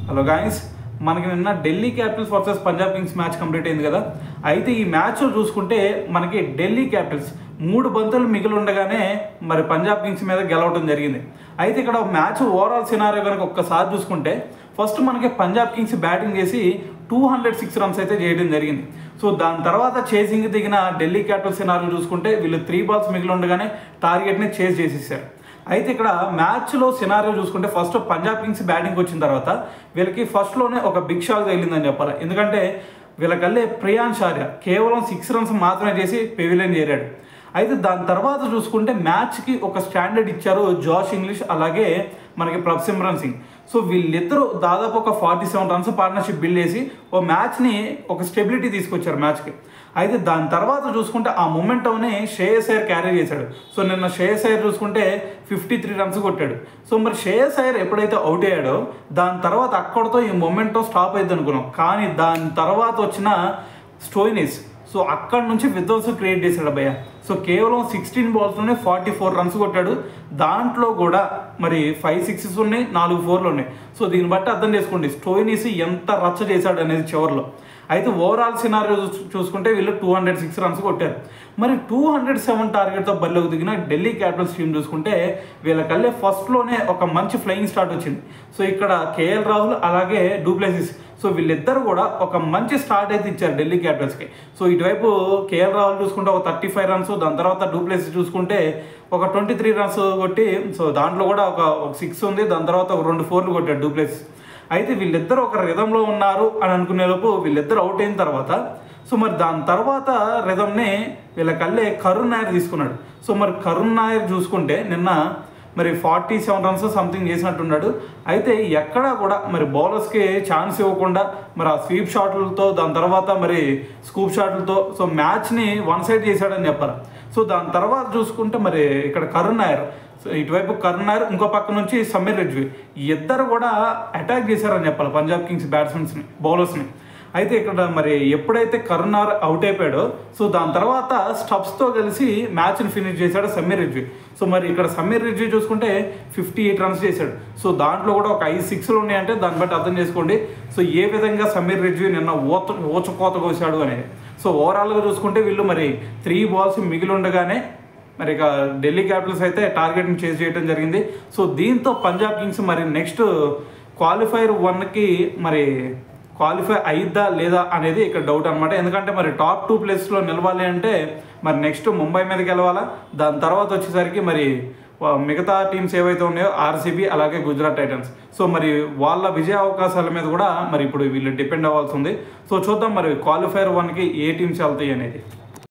Hello guys, మనకి నిన్న Delhi Capitals versus Punjab Kings match complete అయింది కదా. అయితే ఈ మ్యాచ్లో చూసుకుంటే మనకి ఢిల్లీ క్యాపిటల్స్ 3 బంతులు మిగిలి ఉండగానే మరి పంజాబ్ కింగ్స్ మీద గెలవడం జరిగింది. అయితే ఇక్కడ మ్యాచ్ ఓవరాల్ సినారియో కనుక ఒక్కసారి చూసుకుంటే ఫస్ట్ మనకి పంజాబ్ కింగ్స్ బ్యాటింగ్ చేసి 206 రన్స్ అయితే చేయడం జరిగింది. సో దాని తర్వాత చేసింగ్ దిగిన ఢిల్లీ క్యాపిటల్స్ సినారియో చూసుకుంటే వీళ్ళు 3 బాల్స్ మిగిలి ఉండగానే టార్గెట్ని చేజ్ చేసేసారు. అయితే ఇక్కడ మ్యాచ్లో సినారియో చూసుకుంటే ఫస్ట్ పంజాబ్ కింగ్స్ బ్యాటింగ్ వచ్చిన తర్వాత వీళ్ళకి ఫస్ట్లోనే ఒక బిగ్ షాక్ తగిలిందని చెప్పాలి. ఎందుకంటే వీళ్ళకల్లే ప్రియాంశ్ ఆర్య కేవలం 6 రన్స్ మాత్రమే చేసి పెవిలియన్ చేరాడు. అయితే దాని తర్వాత చూసుకుంటే మ్యాచ్కి ఒక స్టాండర్డ్ ఇచ్చారు జాష్ ఇంగ్లీష్ అలాగే మనకి ప్రభసిమ్రన్ సింగ్. సో వీళ్ళిద్దరూ దాదాపు ఒక 47 రన్స్ పార్ట్నర్షిప్ బిల్డ్ చేసి ఓ మ్యాచ్ని ఒక స్టెబిలిటీ తీసుకొచ్చారు మ్యాచ్కి. అయితే దాని తర్వాత చూసుకుంటే ఆ మొమెంటంని శ్రేయస్ అయ్యర్ క్యారీ చేశాడు. సో నిన్న శ్రేయస్ అయ్యర్ చూసుకుంటే 53 రన్స్ కొట్టాడు. సో మరి శ్రేయస్ అయ్యర్ ఎప్పుడైతే అవుట్ అయ్యాడో దాని తర్వాత అక్కడితో ఈ మొమెంటం స్టాప్ అయింది అనుకున్నాం. కానీ దాని తర్వాత వచ్చిన స్టోయినిస్ సో అక్కడి నుంచి విధ్వంసం క్రియేట్ చేశాడు భయ్య. సో కేవలం 16 బాల్స్లోనే 44 రన్స్ కొట్టాడు. దాంట్లో కూడా మరి 5 సిక్సెస్ ఉన్నాయి, 4 4లు ఉన్నాయి. సో దీన్ని బట్టి అర్థం చేసుకోండి స్టోయినిస్ ఎంత రచ్చ చేశాడు అనేది చివరిలో. అయితే ఓవరాల్ సినారియో చూసుకుంటే వీళ్ళు 206 రన్స్ కొట్టారు. మరి 207 టార్గెట్తో బరిలోకి దిగిన ఢిల్లీ క్యాపిటల్స్ టీం చూసుకుంటే వీళ్ళకల్లే ఫస్ట్లోనే ఒక మంచి ఫ్లయింగ్ స్టార్ట్ వచ్చింది. సో ఇక్కడ కేఎల్ రాహుల్ అలాగే డూప్లెసిస్ సో వీళ్ళిద్దరు కూడా ఒక మంచి స్టార్ట్ అయితే ఇచ్చారు ఢిల్లీ క్యాపిటల్స్కి. సో ఇటువైపు కేఎల్ రాహుల్ చూసుకుంటే ఒక 35 రన్స్, దాని తర్వాత డూప్లెసిస్ చూసుకుంటే ఒక 23 రన్స్ కొట్టి సో దాంట్లో కూడా ఒక 6 ఉంది, దాని తర్వాత ఒక 2 4లు కొట్టాడు డూప్లెసిస్. అయితే వీళ్ళిద్దరు ఒక రిధంలో ఉన్నారు అని అనుకునేలోపు వీళ్ళిద్దరు అవుట్ అయిన తర్వాత సో మరి దాని తర్వాత రిధంని వీళ్ళకల్లే కరుణ్ నాయర్ తీసుకున్నాడు. సో మరి కరుణ్ నాయర్ చూసుకుంటే నిన్న మరి 47 రన్స్ సంథింగ్ చేసినట్టున్నాడు. అయితే ఎక్కడా కూడా మరి బౌలర్స్కి ఛాన్స్ ఇవ్వకుండా మరి ఆ స్వీప్ షాట్లతో దాని తర్వాత మరి స్కూప్ షాట్లతో సో మ్యాచ్ని వన్ సైడ్ చేశాడని చెప్పాలి. సో దాని తర్వాత చూసుకుంటే మరి ఇక్కడ కరుణ్ నాయర్ సో ఇటువైపు కరుణ్ నాయర్ ఇంకో పక్క నుంచి సమీర్ రిజ్వీ ఇద్దరు కూడా అటాక్ చేశారని చెప్పాలి పంజాబ్ కింగ్స్ బ్యాట్స్మెన్స్ని బౌలర్స్ని. అయితే ఇక్కడ మరి ఎప్పుడైతే కరుణ్ నాయర్ అవుట్ అయిపోయాడో సో దాని తర్వాత స్టబ్స్తో కలిసి మ్యాచ్ని ఫినిష్ చేశాడు సమీర్ రిజ్వీ. సో మరి ఇక్కడ సమీర్ రిజ్వీ చూసుకుంటే 58 రన్స్ చేశాడు. సో దాంట్లో కూడా ఒక 5 6లు ఉన్నాయంటే దాన్ని బట్టి అర్థం చేసుకోండి సో ఏ విధంగా సమీర్ రిజ్వీ నిన్న ఊచకోత కోసాడు అనేది. సో ఓవరాల్గా చూసుకుంటే వీళ్ళు మరి 3 బాల్స్ మిగిలి ఉండగానే మరి ఇక ఢిల్లీ క్యాపిటల్స్ అయితే టార్గెట్ని చేజ్ చేయడం జరిగింది. సో దీంతో పంజాబ్ కింగ్స్ మరి నెక్స్ట్ క్వాలిఫైర్ 1కి మరి క్వాలిఫై అయిద్దా లేదా అనేది ఇక్కడ డౌట్ అనమాట. ఎందుకంటే మరి టాప్ 2 ప్లేస్లో నిలవాలి అంటే మరి నెక్స్ట్ ముంబై మీద గెలవాలా, దాని తర్వాత వచ్చేసరికి మరి మిగతా టీమ్స్ ఏవైతే ఉన్నాయో ఆర్సీబీ అలాగే గుజరాత్ టైటన్స్ సో మరి వాళ్ళ విజయ అవకాశాల మీద కూడా మరి ఇప్పుడు వీళ్ళు డిపెండ్ అవ్వాల్సి ఉంది. సో చూద్దాం మరి క్వాలిఫైర్ 1కి ఏ టీమ్స్ వెళ్తాయి అనేది.